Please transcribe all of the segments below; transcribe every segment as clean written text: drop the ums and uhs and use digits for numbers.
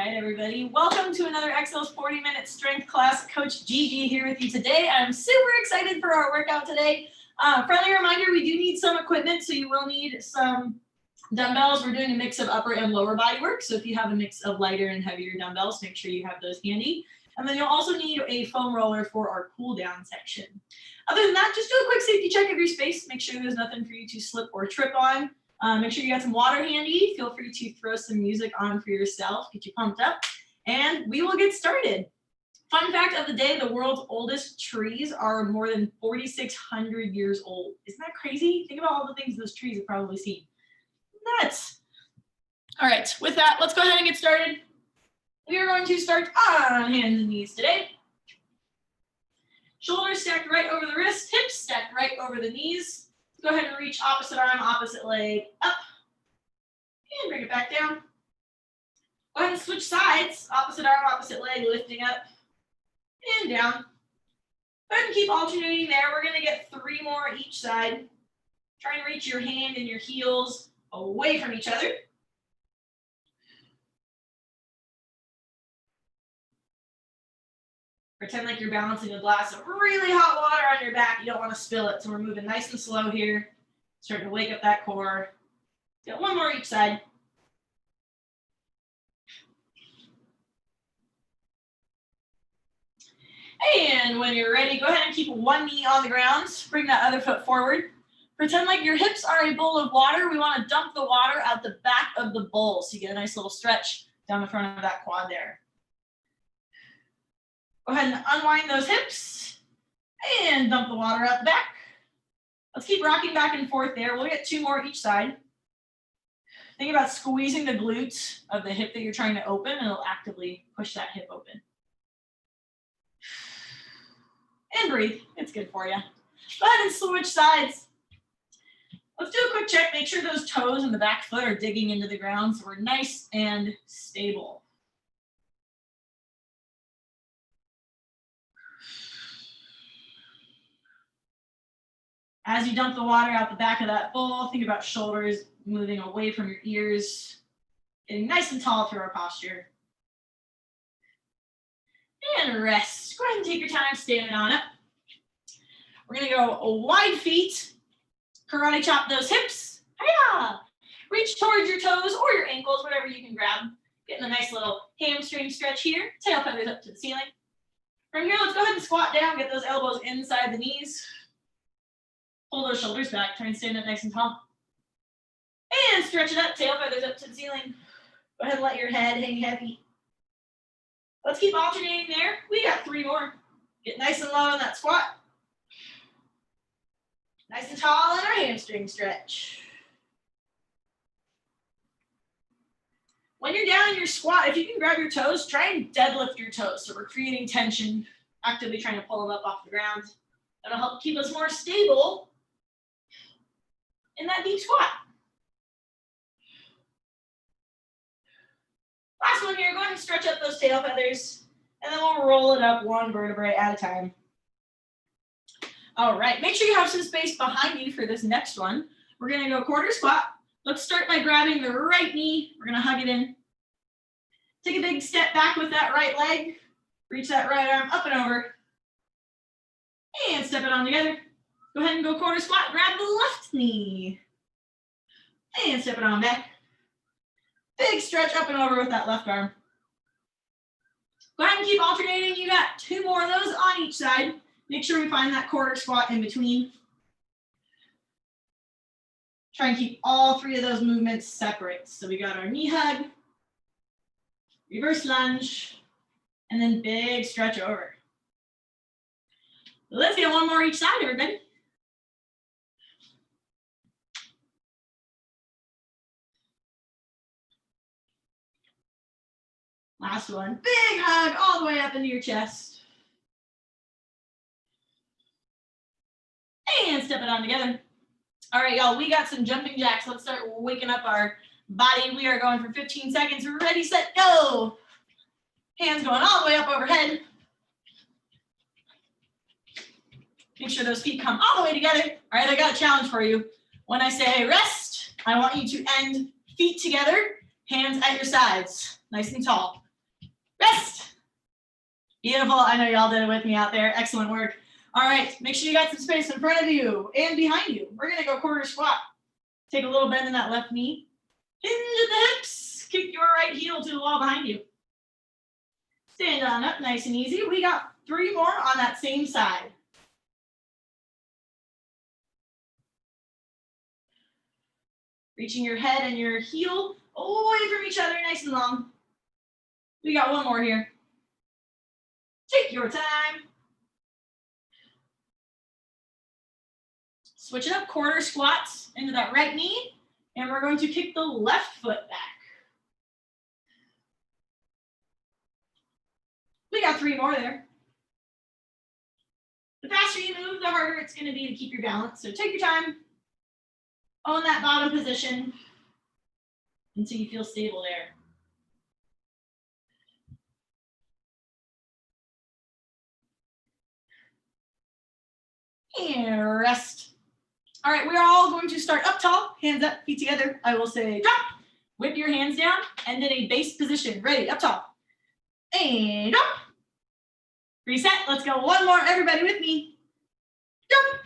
right, everybody. Welcome to another Exos 40-minute strength class. Coach Gigi here with you today. I'm super excited for our workout today. Friendly reminder, we do need some equipment, so you will need some dumbbells. We're doing a mix of upper and lower body work, so if you have a mix of lighter and heavier dumbbells, make sure you have those handy. And then you'll also need a foam roller for our cool down section. Other than that, just do a quick safety check of your space. Make sure there's nothing for you to slip or trip on. Make sure you got some water handy. Feel free to throw some music on for yourself, get you pumped up, and we will get started. Fun fact of the day, the world's oldest trees are more than 4,600 years old. Isn't that crazy? Think about all the things those trees have probably seen. Nuts. All right, with that, let's go ahead and get started. We are going to start on hands and knees today. Shoulders stacked right over the wrist, hips stacked right over the knees. Go ahead and reach opposite arm, opposite leg up, and bring it back down. Go ahead and switch sides, opposite arm, opposite leg, lifting up and down. Go ahead and keep alternating there. We're gonna get 3 more each side. Try and reach your hand and your heels away from each other. Pretend like you're balancing a glass of really hot water on your back. You don't want to spill it, so we're moving nice and slow here. Starting to wake up that core. Get 1 more each side. And when you're ready, go ahead and keep 1 knee on the ground. Bring that other foot forward. Pretend like your hips are a bowl of water. We want to dump the water out the back of the bowl, so you get a nice little stretch down the front of that quad there. Go ahead and unwind those hips and dump the water out the back. Let's keep rocking back and forth there. We'll get 2 more each side. Think about squeezing the glutes of the hip that you're trying to open, and it'll actively push that hip open. And breathe. It's good for you. Go ahead and switch sides. Let's do a quick check. Make sure those toes and the back foot are digging into the ground so we're nice and stable. As you dump the water out the back of that bowl, think about shoulders moving away from your ears, getting nice and tall through our posture. And rest. Go ahead and take your time standing on up. We're gonna go wide feet, karate chop those hips. Hiya! Reach towards your toes or your ankles, whatever you can grab. Getting a nice little hamstring stretch here. Tail feathers up to the ceiling. From here, let's go ahead and squat down, get those elbows inside the knees. Pull those shoulders back, try and stand up nice and tall. And stretch it up, tail feathers up to the ceiling. Go ahead and let your head hang heavy. Let's keep alternating there. We got 3 more. Get nice and low in that squat. Nice and tall in our hamstring stretch. When you're down in your squat, if you can grab your toes, try and deadlift your toes. So we're creating tension, actively trying to pull them up off the ground. That'll help keep us more stable in that deep squat. Last one here, go ahead and stretch up those tail feathers, and then we'll roll it up 1 vertebrae at a time. All right, make sure you have some space behind you for this next one. We're gonna go quarter squat. Let's start by grabbing the right knee. We're gonna hug it in. Take a big step back with that right leg. Reach that right arm up and over. And step it on together. Go ahead and go quarter squat. Grab the left knee. And step it on back. Big stretch up and over with that left arm. Go ahead and keep alternating. You got 2 more of those on each side. Make sure we find that quarter squat in between. Try and keep all 3 of those movements separate. So we got our knee hug, reverse lunge, and then big stretch over. Let's get 1 more each side, everybody. Last one. Big hug all the way up into your chest. And step it on together. All right, y'all, we got some jumping jacks. Let's start waking up our body. We are going for 15 seconds. Ready, set, go. Hands going all the way up overhead. Make sure those feet come all the way together. All right, I got a challenge for you. When I say rest, I want you to end feet together, hands at your sides, nice and tall. Beautiful. I know y'all did it with me out there. Excellent work. All right, make sure you got some space in front of you and behind you. We're gonna go quarter squat. Take a little bend in that left knee. Hinge at the hips. Kick your right heel to the wall behind you. Stand on up, nice and easy. We got 3 more on that same side. Reaching your head and your heel away from each other, nice and long. We got 1 more here. Take your time. Switch it up, quarter squats into that right knee, and we're going to kick the left foot back. We got 3 more there. The faster you move, the harder it's going to be to keep your balance. So take your time. Own that bottom position until you feel stable there. And rest. All right, we're all going to start up tall, hands up, feet together. I will say drop, whip your hands down, and then a base position. Ready, up tall. And drop. Reset, let's go 1 more, everybody with me. Jump.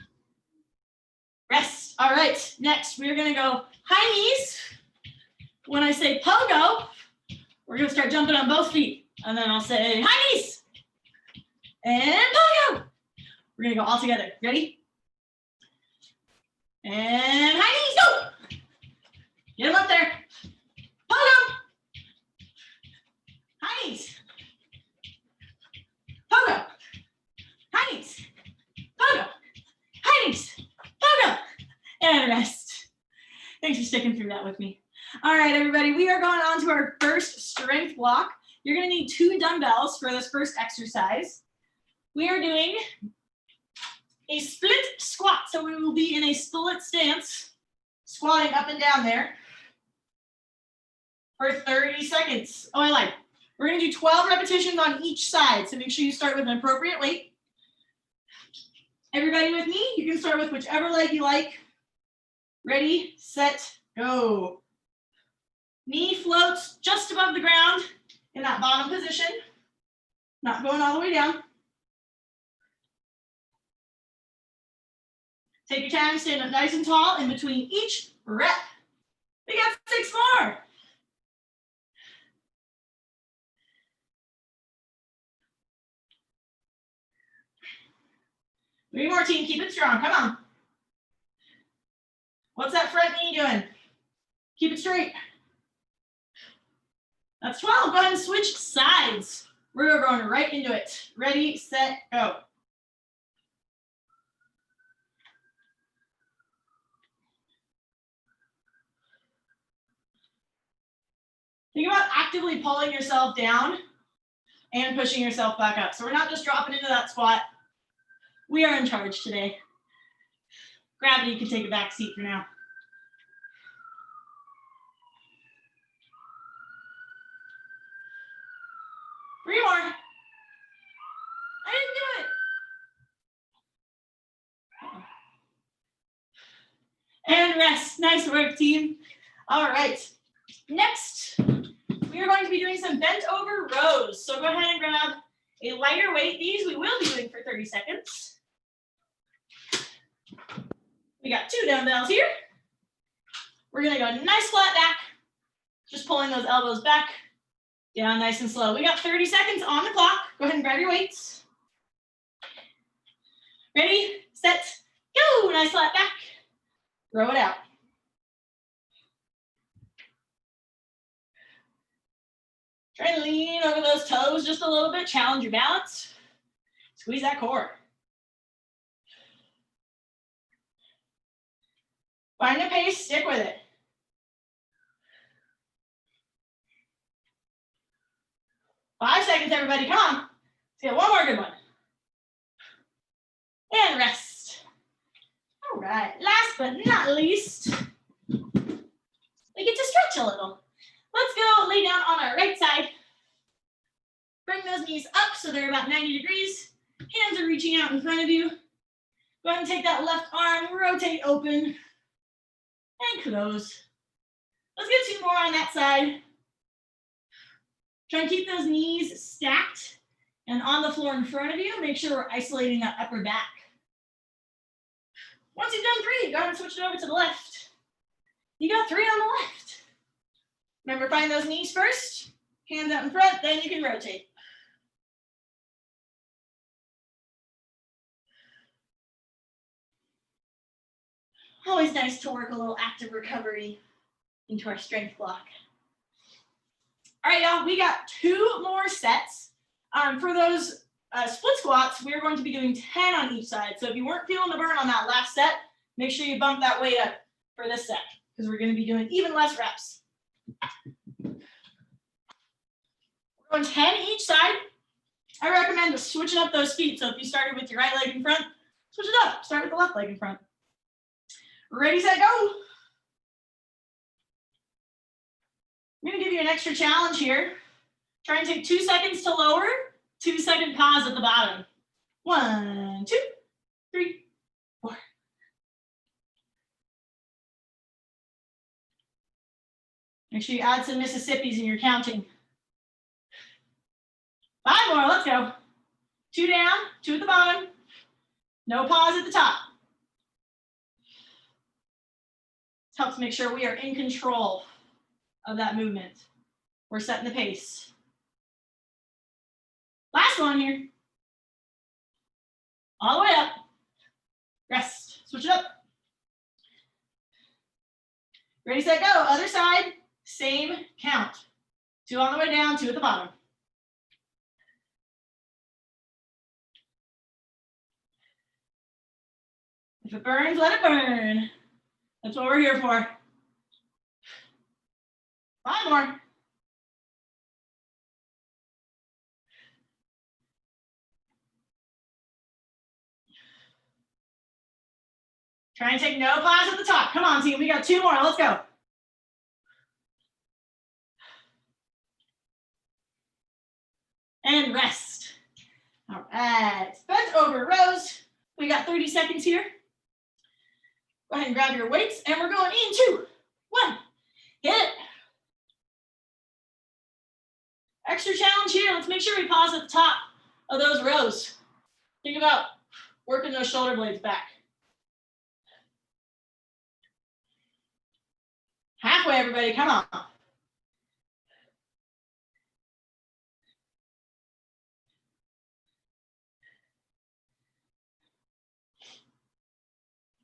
Rest. All right, next we're gonna go high knees. When I say pogo, we're gonna start jumping on both feet. And then I'll say high knees. And pogo. We're gonna go all together. Ready? And high knees, go! Get them up there. Pogo. High knees. Pogo. High knees. Pogo. High knees. Pogo. And rest. Thanks for sticking through that with me. All right, everybody, we are going on to our first strength block. You're gonna need 2 dumbbells for this first exercise. We are doing a split squat. So we will be in a split stance, squatting up and down there for 30 seconds. Oh, I lied. We're gonna do 12 repetitions on each side. So make sure you start with an appropriate weight. Everybody with me? You can start with whichever leg you like. Ready, set, go. Knee floats just above the ground in that bottom position. Not going all the way down. Take your time, stand up nice and tall in between each rep. We got 6 more. Three more, team, keep it strong, come on. What's that front knee doing? Keep it straight. That's 12, go ahead and switch sides. We're going right into it. Ready, set, go. Think about actively pulling yourself down and pushing yourself back up. So we're not just dropping into that squat. We are in charge today. Gravity can take a back seat for now. Three more. I didn't do it. And rest. Nice work, team. All right. Next, we are going to be doing some bent over rows. So go ahead and grab a lighter weight. These we will be doing for 30 seconds. We got 2 dumbbells here. We're gonna go nice flat back. Just pulling those elbows back, down nice and slow. We got 30 seconds on the clock. Go ahead and grab your weights. Ready, set, go. Nice flat back. Throw it out. Try to lean over those toes just a little bit. Challenge your balance. Squeeze that core. Find a pace, stick with it. Five seconds, everybody, come on. Let's get one more good one. And rest. All right, last but not least, we get to stretch a little. Let's go lay down on our right side. Bring those knees up so they're about 90 degrees. Hands are reaching out in front of you. Go ahead and take that left arm, rotate open, and close. Let's get 2 more on that side. Try and keep those knees stacked And on the floor in front of you, make sure we're isolating that upper back. Once you've done 3, go ahead and switch it over to the left. You got 3 on the left. Remember, find those knees first, hands out in front, then you can rotate. Always nice to work a little active recovery into our strength block. All right, y'all, we got 2 more sets. For those split squats, we're going to be doing 10 on each side. So if you weren't feeling the burn on that last set, make sure you bump that weight up for this set because we're going to be doing even less reps. We're going 10 each side. I recommend switching up those feet. So if you started with your right leg in front, switch it up. Start with the left leg in front. Ready, set, go. I'm going to give you an extra challenge here. Try and take 2 seconds to lower, 2-second pause at the bottom. 1, 2, 3, 4. Make sure you add some Mississippis in your counting. 5 more, let's go. 2 down, 2 at the bottom. No pause at the top. This helps make sure we are in control of that movement. We're setting the pace. Last one here. All the way up. Rest. Switch it up. Ready, set, go. Other side. Same count. 2 on the way down, 2 at the bottom. If it burns, let it burn. That's what we're here for. 5 more. Try and take no pause at the top. Come on, team. We got 2 more. Let's go. And rest. All right. Bent over rows. We got 30 seconds here. Go ahead and grab your weights, and we're going in 2, 1. Hit it. Extra challenge here. Let's make sure we pause at the top of those rows. Think about working those shoulder blades back. Halfway, everybody. Come on.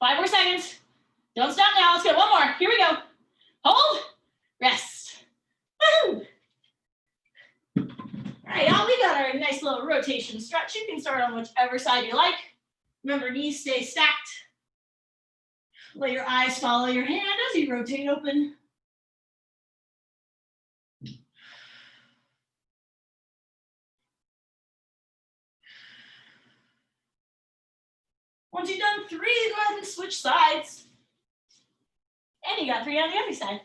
Five more seconds. Don't stop now. Let's go. 1 more. Here we go. Hold. Rest. Woo! All right, y'all. We got our nice little rotation stretch. You can start on whichever side you like. Remember, knees stay stacked. Let your eyes follow your hand as you rotate open. Once you've done 3, go ahead and switch sides. And you got 3 on the other side.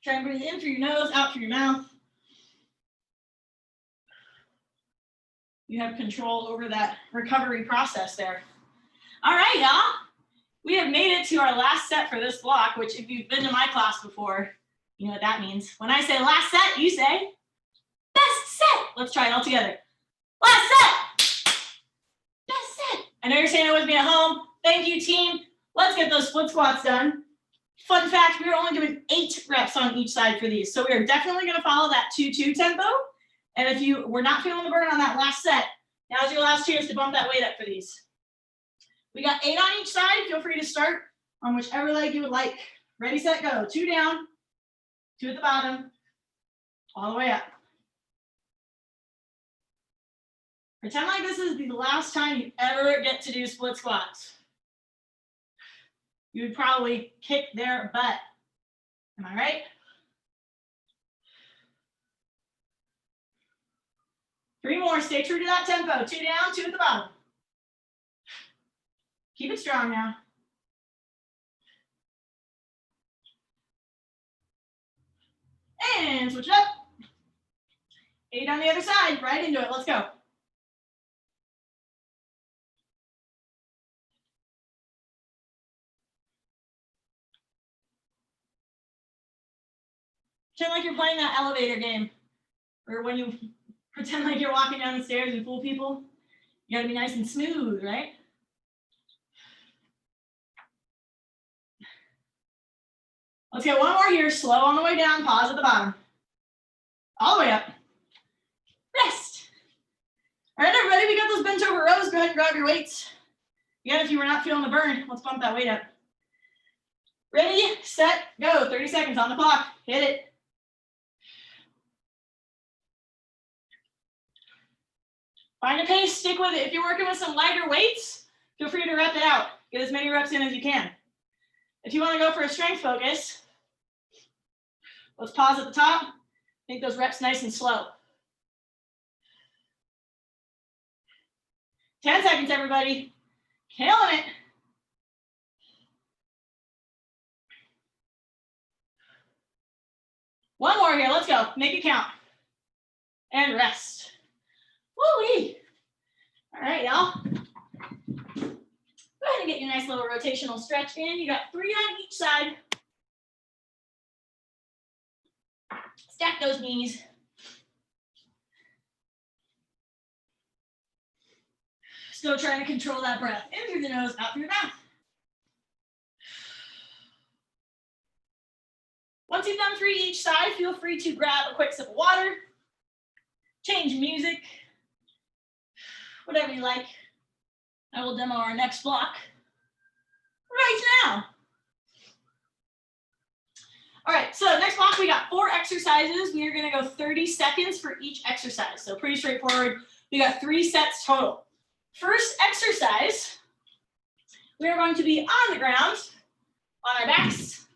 Try and breathe in through your nose, out through your mouth. You have control over that recovery process there. All right, y'all. We have made it to our last set for this block, which if you've been to my class before, you know what that means. When I say last set, you say best set. Let's try it all together. Last set. Best set. I know you're saying it with me at home. Thank you, team. Let's get those split squats done. Fun fact, we are only doing 8 reps on each side for these. So we are definitely going to follow that 2-2 tempo. And if you were not feeling the burn on that last set, now's your last chance to bump that weight up for these. We got 8 on each side. Feel free to start on whichever leg you would like. Ready, set, go. 2 down, 2 at the bottom, all the way up. Pretend like this is the last time you ever get to do split squats. You would probably kick their butt. Am I right? 3 more. Stay true to that tempo. 2 down, 2 at the bottom. Keep it strong now. And switch it up. 8 on the other side. Right into it. Let's go. Pretend like you're playing that elevator game, or when you pretend like you're walking down the stairs and fool people. You gotta be nice and smooth, right? Let's get one more here, slow on the way down, pause at the bottom. All the way up. Rest. All right, everybody, we got those bent over rows. Go ahead and grab your weights. Again, if you were not feeling the burn, let's bump that weight up. Ready, set, go. 30 seconds on the clock. Hit it. Find a pace, stick with it. If you're working with some lighter weights, feel free to rep it out. Get as many reps in as you can. If you want to go for a strength focus, let's pause at the top. Make those reps nice and slow. 10 seconds, everybody. Killing it. One more here, let's go. Make it count. And rest. Woo-wee. All right, y'all. Go ahead and get your nice little rotational stretch in. You got 3 on each side. Stack those knees. Still trying to control that breath. In through the nose, out through the mouth. Once you've done 3 each side, feel free to grab a quick sip of water, change music, whatever you like. I will demo our next block right now. All right, so next block, we got 4 exercises. We are gonna go 30 seconds for each exercise. So pretty straightforward. We got 3 sets total. First exercise, we are going to be on the ground, on our backs.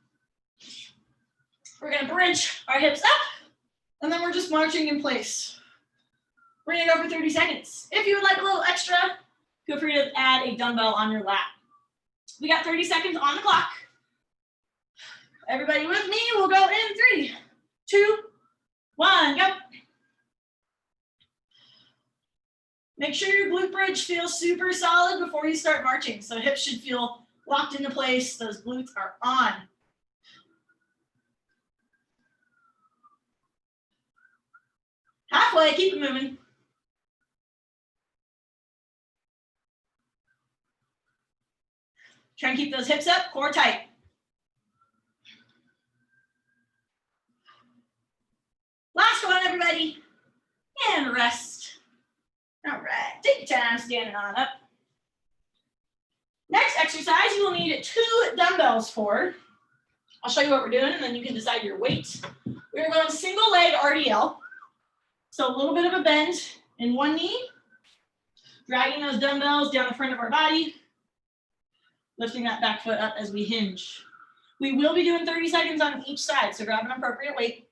We're gonna bridge our hips up, and then we're just marching in place. We're gonna go for 30 seconds. If you would like a little extra, feel free to add a dumbbell on your lap. We got 30 seconds on the clock. Everybody with me, we'll go in 3, 2, 1, go. Make sure your glute bridge feels super solid before you start marching. So hips should feel locked into place. Those glutes are on. Halfway, keep it moving. Try and keep those hips up, core tight. Last one, everybody. And rest. All right, take your time standing on up. Next exercise, you will need 2 dumbbells for. I'll show you what we're doing, and then you can decide your weight. We're going single leg RDL. So a little bit of a bend in one knee, dragging those dumbbells down the front of our body, lifting that back foot up as we hinge. We will be doing 30 seconds on each side, so grab an appropriate weight.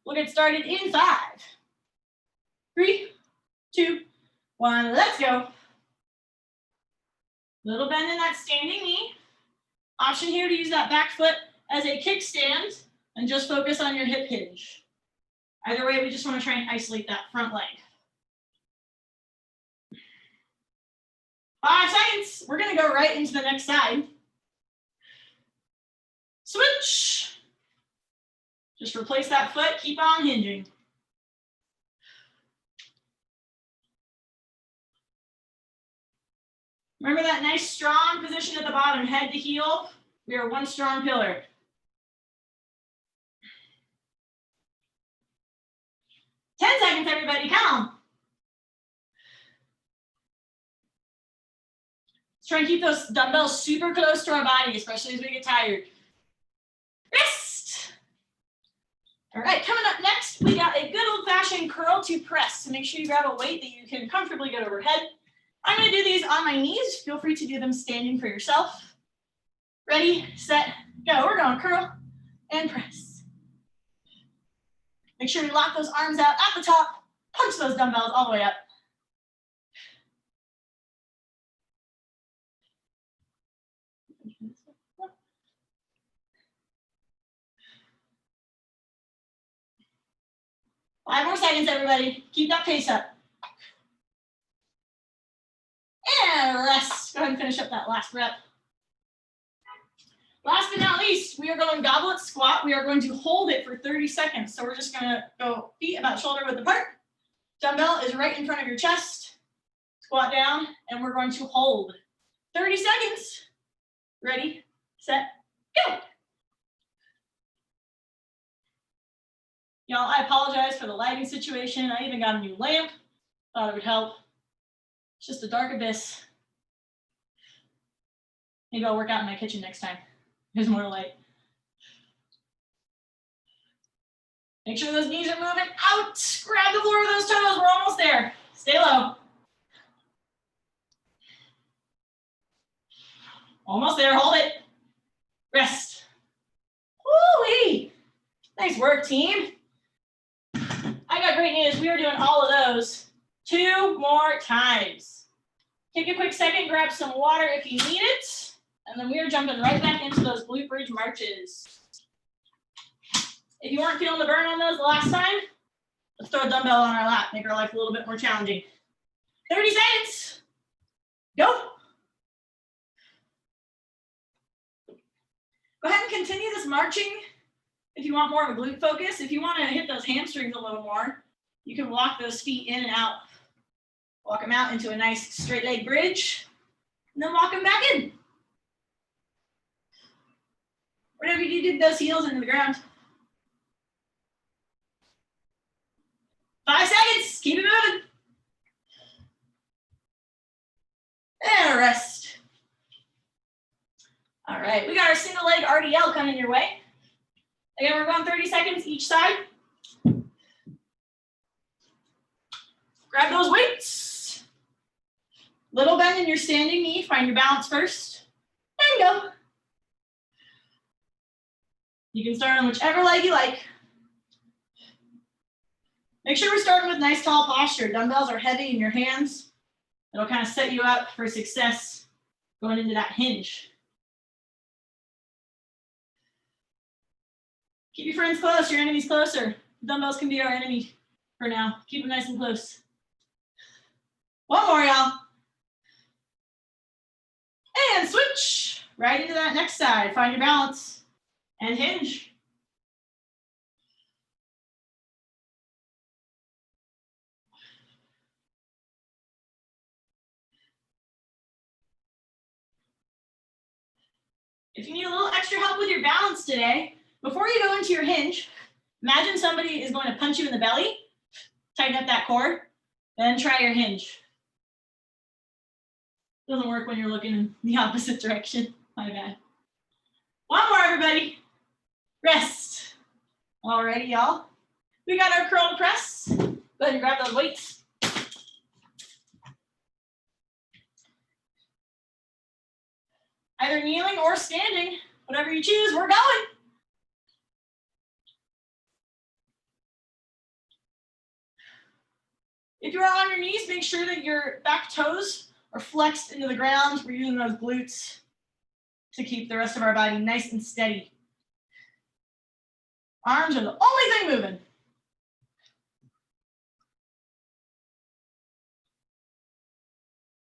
We'll get started in 5, 3, 2, 1, let's go. Little bend in that standing knee. Option here to use that back foot as a kickstand and just focus on your hip hinge. Either way, we just want to try and isolate that front leg. 5 seconds. We're going to go right into the next side. Switch. Just replace that foot. Keep on hinging. Remember that nice strong position at the bottom, head to heel. We are one strong pillar. 10 seconds, everybody, come on. Let's try and keep those dumbbells super close to our body, especially as we get tired. Rest. All right, coming up next, we got a good old-fashioned curl to press. So make sure you grab a weight that you can comfortably get overhead. I'm gonna do these on my knees. Feel free to do them standing for yourself. Ready, set, go. We're going curl and press. Make sure you lock those arms out at the top. Punch those dumbbells all the way up. Five more seconds, everybody. Keep that pace up. And rest. Go ahead and finish up that last rep. Last but not least, we are going goblet squat. We are going to hold it for 30 seconds. So we're just gonna go feet about shoulder width apart. Dumbbell is right in front of your chest. Squat down, and we're going to hold. 30 seconds. Ready, set, go. Y'all, I apologize for the lighting situation. I even got a new lamp. Thought it would help. It's just a dark abyss. Maybe I'll work out in my kitchen next time. There's more light. Make sure those knees are moving out. Grab the floor with those toes. We're almost there. Stay low. Almost there. Hold it. Rest. Woo-wee. Nice work, team. I got great news. We are doing all of those 2 more times. Take a quick second, grab some water if you need it, and then we are jumping right back into those glute bridge marches. If you weren't feeling the burn on those the last time, let's throw a dumbbell on our lap, make our life a little bit more challenging. 30 seconds. Go. Go ahead and continue this marching. If you want more of a glute focus, if you want to hit those hamstrings a little more, you can walk those feet in and out. Walk them out into a nice straight leg bridge, and then walk them back in. Whatever you do, dig those heels into the ground. 5 seconds, keep it moving. And rest. All right, we got our single leg RDL coming your way. Again, we're going 30 seconds each side. Grab those weights. Little bend in your standing knee. Find your balance first. And go. You can start on whichever leg you like. Make sure we're starting with nice tall posture. Dumbbells are heavy in your hands. It'll kind of set you up for success going into that hinge. Keep your friends close, your enemies closer. Dumbbells can be our enemy for now. Keep them nice and close. One more, y'all. And switch right into that next side. Find your balance and hinge. If you need a little extra help with your balance today, before you go into your hinge, imagine somebody is going to punch you in the belly. Tighten up that core, then try your hinge. Doesn't work when you're looking in the opposite direction. My bad. One more, everybody. Rest. Alrighty, y'all. We got our curl press. Go ahead and grab those weights. Either kneeling or standing, whatever you choose, we're going. If you're on your knees, make sure that your back toes are flexed into the ground. We're using those glutes to keep the rest of our body nice and steady. Arms are the only thing moving.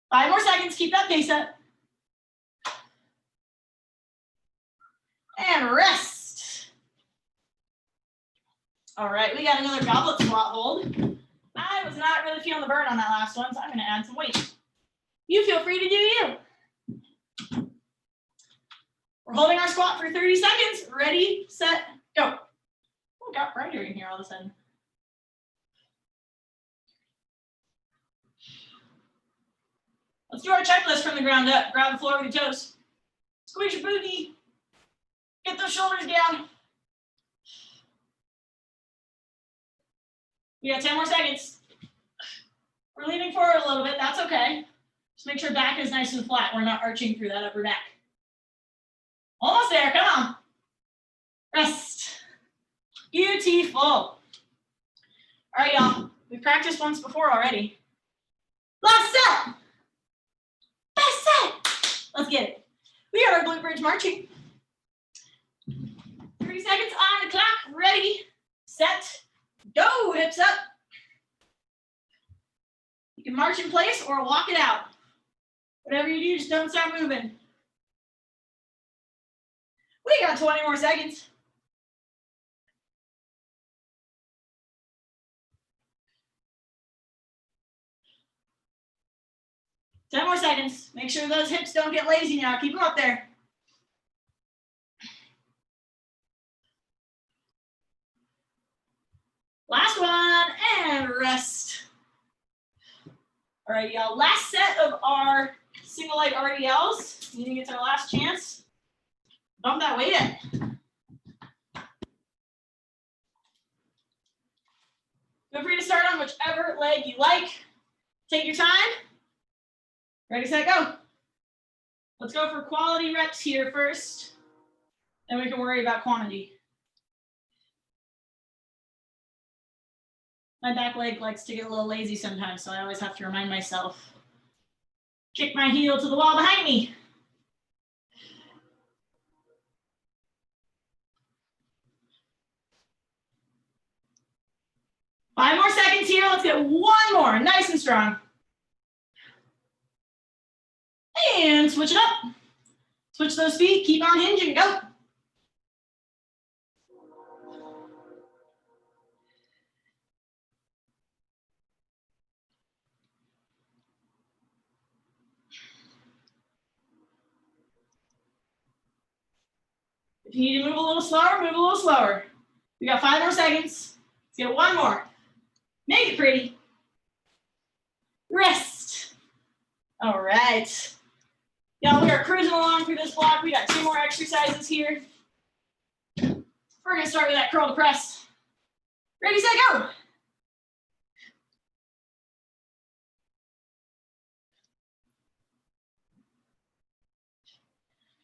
Five more seconds, keep that pace up. And rest. All right, we got another goblet squat hold. I was not really feeling the burn on that last one, so I'm gonna add some weight. You feel free to do you. We're holding our squat for 30 seconds. Ready, set, go. Oh, it got brighter in here all of a sudden. Let's do our checklist from the ground up. Grab the floor with your toes. Squeeze your booty. Get those shoulders down. We got 10 more seconds. We're leaning forward a little bit. That's okay. Just make sure back is nice and flat. We're not arching through that upper back. Almost there. Come on. Rest. Beautiful. All right, y'all. We've practiced once before already. Last set. Best set. Let's get it. We got our glute bridge marching. 30 seconds on the clock. Ready, set, go. Hips up. You can march in place or walk it out. Whatever you do, just don't stop moving. We got 20 more seconds. Ten more seconds. Make sure those hips don't get lazy now. Keep them up there. Last one, and rest. All right, y'all. Last set of our single leg RDLs. You think it's our last chance? Bump that weight in. Feel free to start on whichever leg you like. Take your time. Ready, set, go. Let's go for quality reps here first. Then we can worry about quantity. My back leg likes to get a little lazy sometimes, so I always have to remind myself. Kick my heel to the wall behind me. Five more seconds here. Let's get one more. Nice and strong. And switch it up. Switch those feet. Keep on hinging. Go. If you need to move a little slower, move a little slower. We got 5 more seconds. Let's get one more. Make it pretty. Rest. All right. Y'all, we are cruising along through this block. We got 2 more exercises here. We're going to start with that curl to press. Ready, set, go.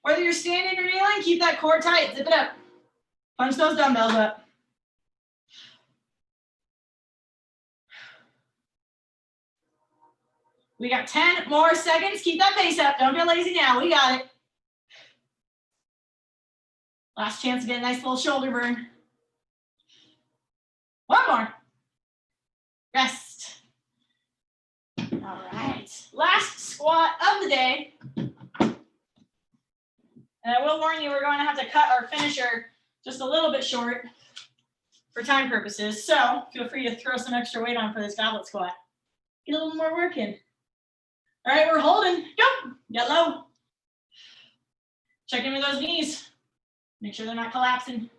Whether you're standing or kneeling, keep that core tight. Zip it up. Punch those dumbbells up. We got 10 more seconds. Keep that pace up. Don't get lazy now. We got it. Last chance to get a nice little shoulder burn. One more. Rest. All right. Last squat of the day. And I will warn you, we're going to have to cut our finisher just a little bit short for time purposes. So feel free to throw some extra weight on for this goblet squat. Get a little more work in. All right, we're holding. Go. Get low. Check in with those knees. Make sure they're not collapsing.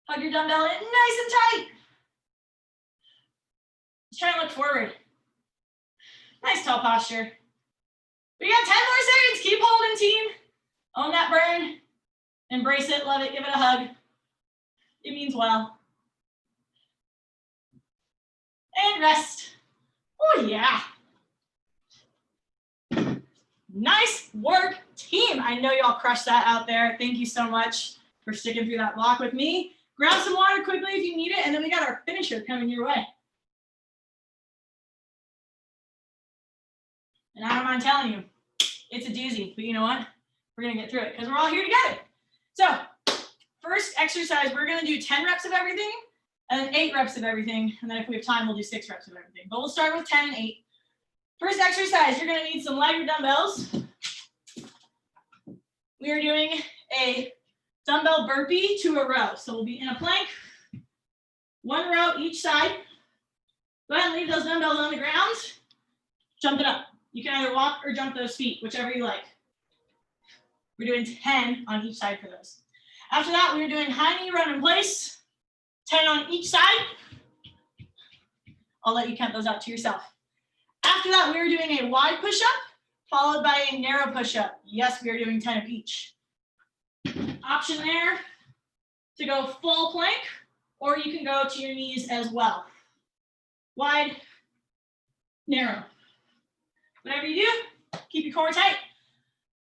Hug your dumbbell in nice and tight. Just try and look forward. Nice tall posture. We got 10 more seconds. Keep holding, team. Own that burn. Embrace it. Love it. Give it a hug. It means well. And rest. Oh, yeah. Nice work, team. I know y'all crushed that out there. Thank you so much for sticking through that block with me. Grab some water quickly if you need it, and then we got our finisher coming your way. And I don't mind telling you, it's a doozy, but you know what? We're gonna get through it because we're all here together. So, first exercise, we're gonna do 10 reps of everything, and then 8 reps of everything, and then if we have time, we'll do 6 reps of everything. But we'll start with 10 and 8. First exercise, you're gonna need some lighter dumbbells. We are doing a dumbbell burpee to a row. So we'll be in a plank, 1 row each side. Go ahead and leave those dumbbells on the ground. Jump it up. You can either walk or jump those feet, whichever you like. We're doing 10 on each side for those. After that, we're doing high knee run in place, 10 on each side. I'll let you count those out to yourself. After that, we are doing a wide push-up, followed by a narrow push-up. Yes, we are doing 10 of each. Option there to go full plank, or you can go to your knees as well. Wide, narrow. Whatever you do, keep your core tight.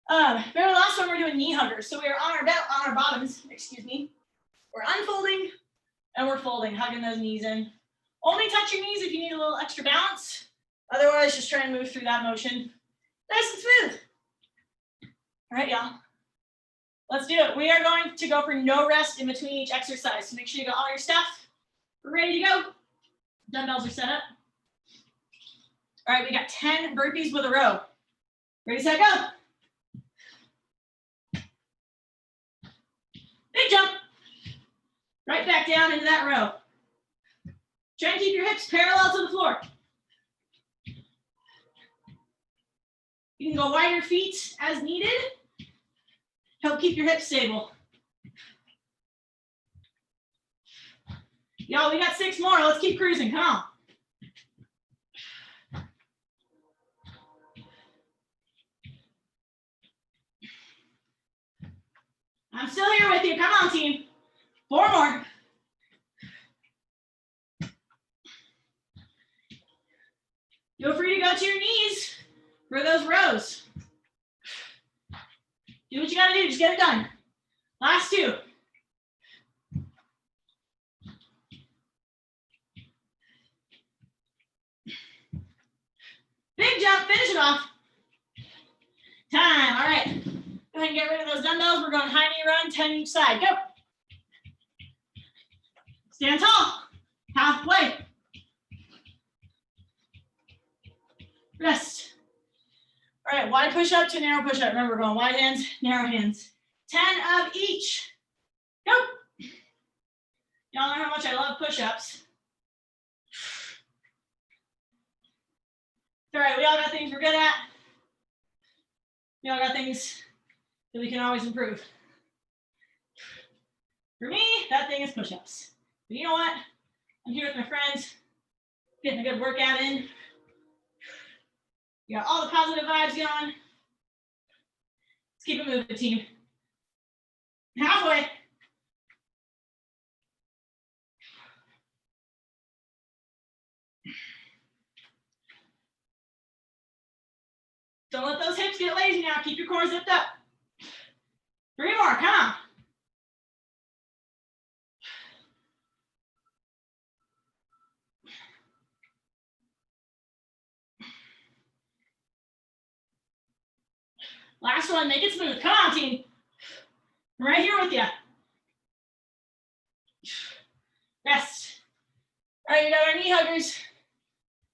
Remember the last one, we're doing knee huggers. So we are on our bottoms, excuse me. We're unfolding and we're folding, hugging those knees in. Only touch your knees if you need a little extra balance. Otherwise, just try and move through that motion. Nice and smooth. All right, y'all. Let's do it. We are going to go for no rest in between each exercise. So make sure you got all your stuff. We're ready to go. Dumbbells are set up. All right, we got 10 burpees with a row. Ready, set, go. Big jump. Right back down into that row. Try and keep your hips parallel to the floor. You can go wider feet as needed. Help keep your hips stable. Y'all, we got 6 more. Let's keep cruising. Come on. I'm still here with you. Come on, team. 4 more. Feel free to go to your knees for those rows. Do what you gotta do. Just get it done. Last 2. Big jump. Finish it off. Time. All right. Go ahead and get rid of those dumbbells. We're going high knee run, 10 each side. Go. Stand tall. Halfway. Rest. All right, wide push up to narrow push up. Remember, we're going wide hands, narrow hands. 10 of each. Go. Y'all know how much I love push-ups. All right, we all got things we're good at. We all got things that we can always improve. For me, that thing is push-ups. But you know what? I'm here with my friends, getting a good workout in. You got all the positive vibes going. Let's keep it moving, team. Halfway. Don't let those hips get lazy now. Keep your core zipped up. 3 more, come on. Last one, make it smooth. Come on, team. I'm right here with you. Rest. All right, we got our knee huggers.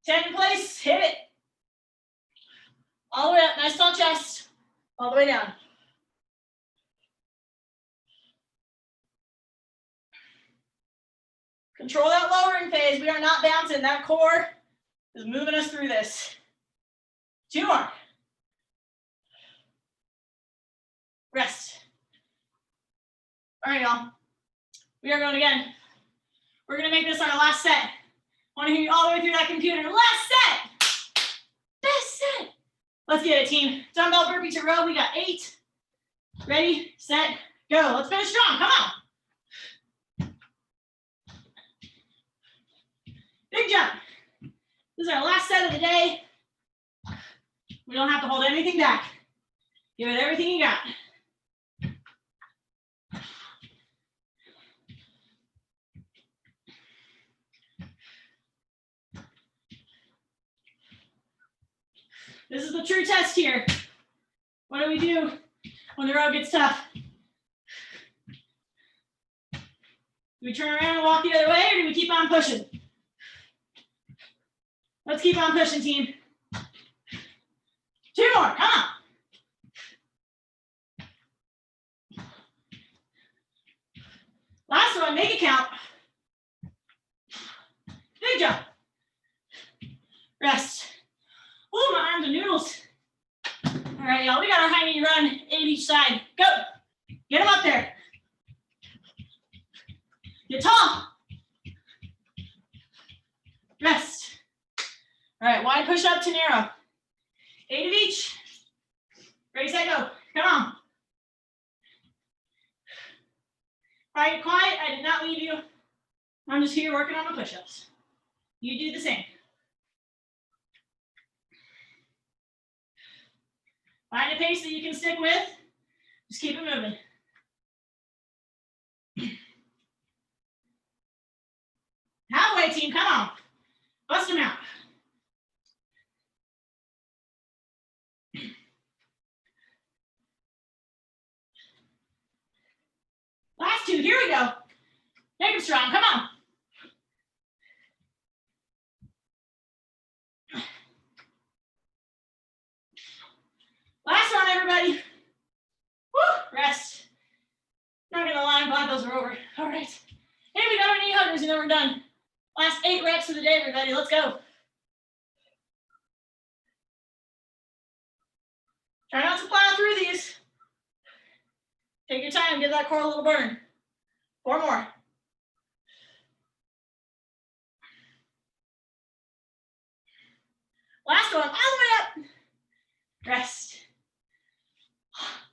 10 in place, hit it. All the way up, nice tall chest. All the way down. Control that lowering phase. We are not bouncing. That core is moving us through this. 2 more. Rest. All right, y'all. We are going again. We're going to make this our last set. I want to hear you all the way through that computer. Last set. Best set. Let's get it, team. Dumbbell burpee to row. We got 8. Ready, set, go. Let's finish strong. Come on. Big jump. This is our last set of the day. We don't have to hold anything back. Give it everything you got. This is the true test here. What do we do when the road gets tough? Do we turn around and walk the other way, or do we keep on pushing? Let's keep on pushing, team. 2 more, come on. Last one, make it count. Big jump. Rest. Oh, my arms are noodles. All right, y'all, we got our high knee run, 8 each side. Go. Get them up there. Get tall. Rest. All right, wide push up to narrow. 8 of each. Ready, set, go. Come on. Quiet, quiet. I did not leave you. I'm just here working on my push-ups. You do the same. Find a pace that you can stick with. Just keep it moving. Halfway, team, come on. Bust them out. Last 2, here we go. Make them strong, come on. we're done. Last 8 reps of the day, everybody. Let's go. Try not to plow through these. Take your time, give that core a little burn. 4 more. Last one, all the way up. Rest.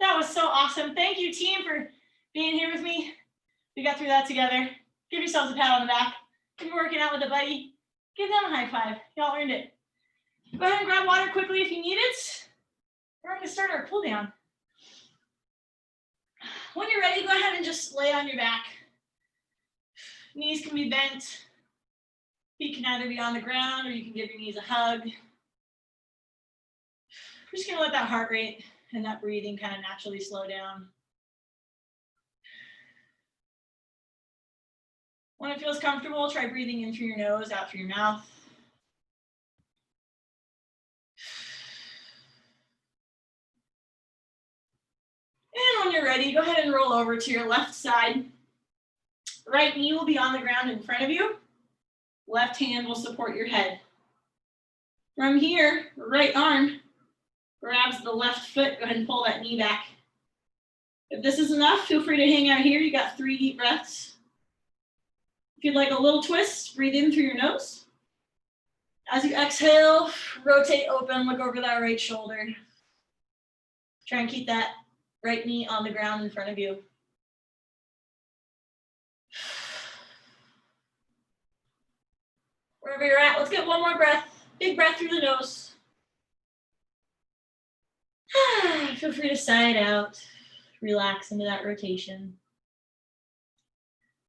That was so awesome. Thank you, team, for being here with me. We got through that together. Give yourselves a pat on the back. If you're working out with a buddy, give them a high five. Y'all earned it. Go ahead and grab water quickly if you need it. We're going to start our cool down. When you're ready, go ahead and just lay on your back. Knees can be bent. Feet can either be on the ground or you can give your knees a hug. We're just going to let that heart rate and that breathing kind of naturally slow down. When it feels comfortable, try breathing in through your nose, out through your mouth. And when you're ready, go ahead and roll over to your left side. Right knee will be on the ground in front of you. Left hand will support your head. From here, right arm grabs the left foot. Go ahead and pull that knee back. If this is enough, feel free to hang out here. You got 3 deep breaths. If you'd like a little twist, breathe in through your nose. As you exhale, rotate open, look over that right shoulder. Try and keep that right knee on the ground in front of you. Wherever you're at, let's get 1 more breath. Big breath through the nose. Feel free to sigh it out. Relax into that rotation.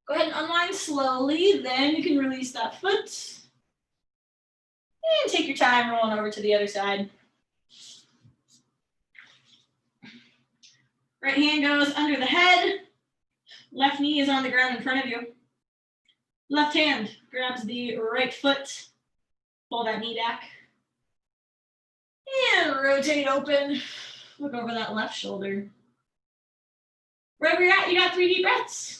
Go ahead and unwind slowly. Then you can release that foot. And take your time rolling over to the other side. Right hand goes under the head. Left knee is on the ground in front of you. Left hand grabs the right foot. Pull that knee back. And rotate open. Look over that left shoulder. Wherever you're at, you got 3 deep breaths.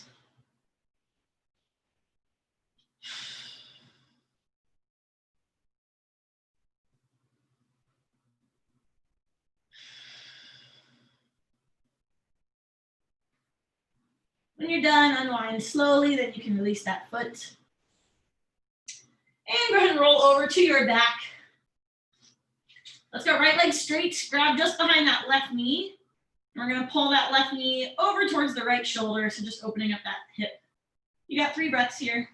When you're done, unwind slowly, then you can release that foot. And go ahead and roll over to your back. Let's go right leg straight, grab just behind that left knee. We're gonna pull that left knee over towards the right shoulder, so just opening up that hip. You got 3 breaths here.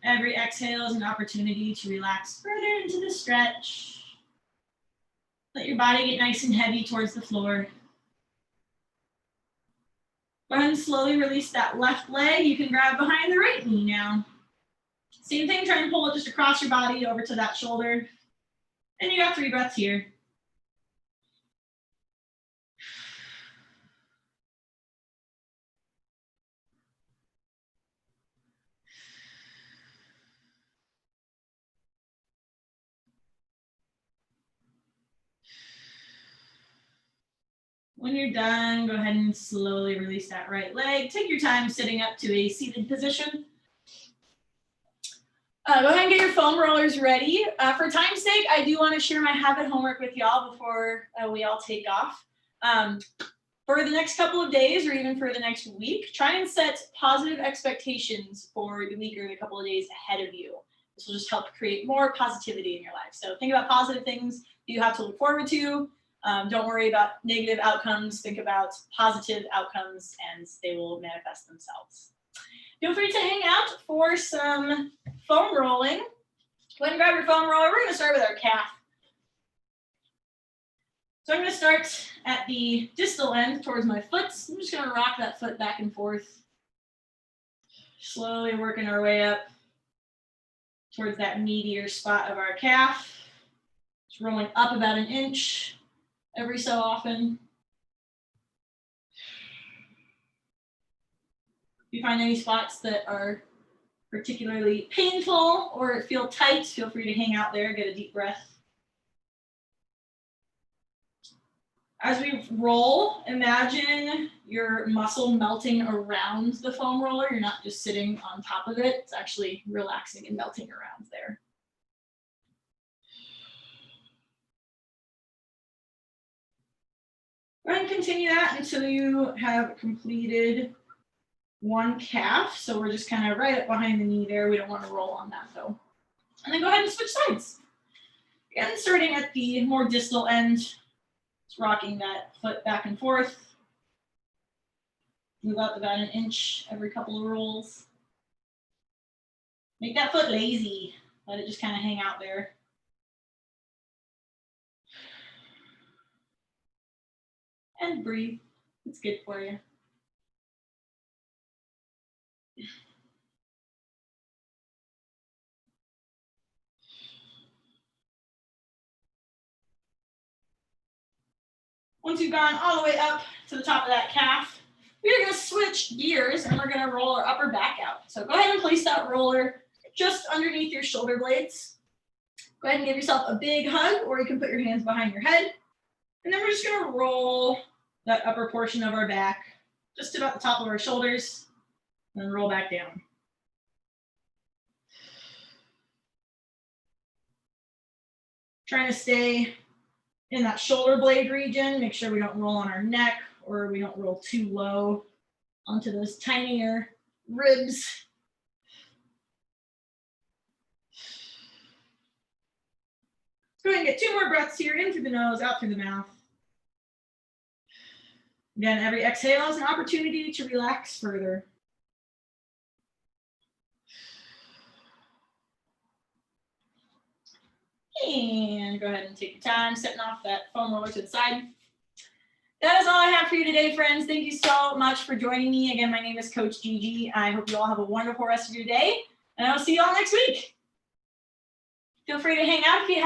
Every exhale is an opportunity to relax further into the stretch. Let your body get nice and heavy towards the floor. Go ahead and slowly release that left leg. You can grab behind the right knee now. Same thing, try and pull it just across your body over to that shoulder. And you got 3 breaths here. When you're done, go ahead and slowly release that right leg. Take your time sitting up to a seated position. Go ahead and get your foam rollers ready. For time's sake, I do want to share my habit homework with y'all before we all take off. For the next couple of days or even for the next week, try and set positive expectations for the week or the couple of days ahead of you. This will just help create more positivity in your life. So think about positive things you have to look forward to. Don't worry about negative outcomes. Think about positive outcomes and they will manifest themselves. Feel free to hang out for some foam rolling. Go ahead and grab your foam roller. We're going to start with our calf. So I'm going to start at the distal end towards my foot. I'm just going to rock that foot back and forth. Slowly working our way up towards that meatier spot of our calf. Just rolling up about 1 inch. Every so often. If you find any spots that are particularly painful or feel tight, feel free to hang out there, get a deep breath. As we roll, imagine your muscle melting around the foam roller. You're not just sitting on top of it. It's actually relaxing and melting around there. Go ahead and continue that until you have completed one calf. So we're just kind of right up behind the knee there. We don't want to roll on that though. And then go ahead and switch sides. Again, starting at the more distal end, just rocking that foot back and forth. Move up about an inch every couple of rolls. Make that foot lazy. Let it just kind of hang out there. And breathe. It's good for you. Once you've gone all the way up to the top of that calf, we're going to switch gears and we're going to roll our upper back out. So go ahead and place that roller just underneath your shoulder blades. Go ahead and give yourself a big hug, or you can put your hands behind your head. And then we're just going to roll that upper portion of our back just about the top of our shoulders, and then roll back down. Trying to stay in that shoulder blade region. Make sure we don't roll on our neck, or we don't roll too low onto those tinier ribs. Go ahead and get 2 more breaths here, in through the nose, out through the mouth. Again, every exhale is an opportunity to relax further. And go ahead and take your time setting off that foam roller to the side. That is all I have for you today, friends. Thank you so much for joining me. Again, my name is Coach Gigi. I hope you all have a wonderful rest of your day, and I'll see you all next week. Feel free to hang out if you have